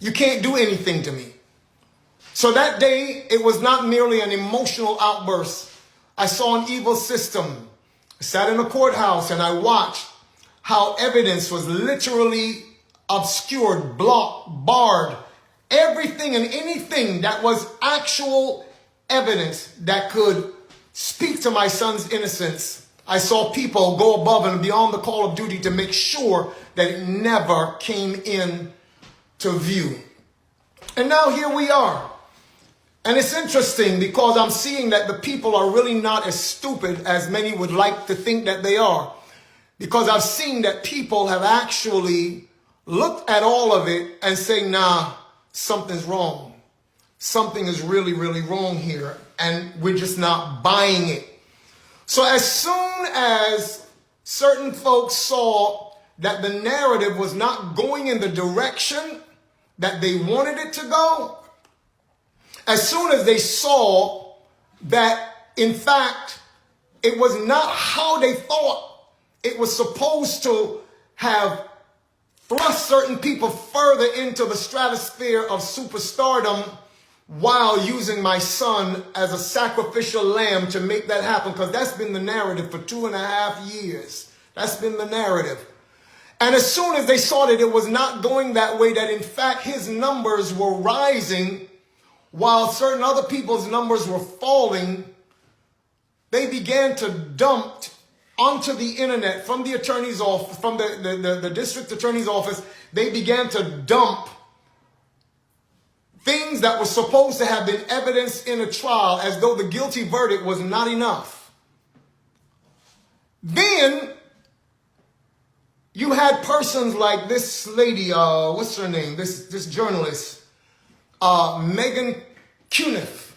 You can't do anything to me. So that day, it was not merely an emotional outburst. I saw an evil system. I sat in a courthouse and I watched how evidence was literally obscured, blocked, barred. Everything and anything that was actual evidence that could speak to my son's innocence. I saw people go above and beyond the call of duty to make sure that it never came in to view. And now here we are. And it's interesting because I'm seeing that the people are really not as stupid as many would like to think that they are. Because I've seen that people have actually looked at all of it and say, nah, something's wrong. Something is really, really wrong here. And we're just not buying it. So as soon as certain folks saw that the narrative was not going in the direction that they wanted it to go, as soon as they saw that, in fact, it was not how they thought it was supposed to have thrust certain people further into the stratosphere of superstardom while using my son as a sacrificial lamb to make that happen, because that's been the narrative for 2.5 years. That's been the narrative. And as soon as they saw that it was not going that way, that in fact his numbers were rising while certain other people's numbers were falling, they began to dump onto the internet from the attorney's office, from the district attorney's office. They began to dump things that were supposed to have been evidence in a trial as though the guilty verdict was not enough. Then you had persons like this lady, what's her name? This journalist, Megan Cuniff.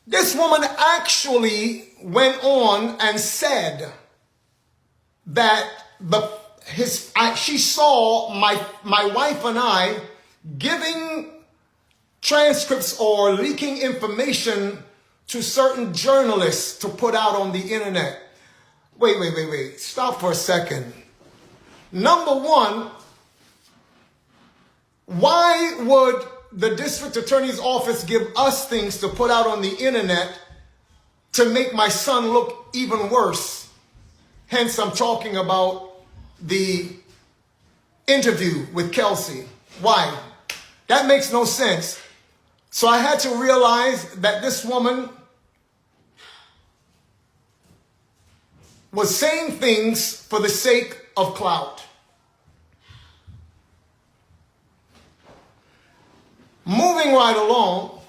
This woman actually went on and said that she saw my wife and I giving transcripts or leaking information to certain journalists to put out on the internet. Wait. Stop for a second. Number one, why would the district attorney's office give us things to put out on the internet to make my son look even worse? Hence, I'm talking about the interview with Kelsey. Why? That makes no sense. So I had to realize that this woman was saying things for the sake of clout. Moving right along,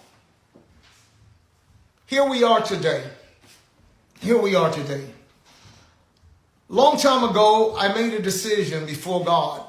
here we are today. Long time ago, I made a decision before God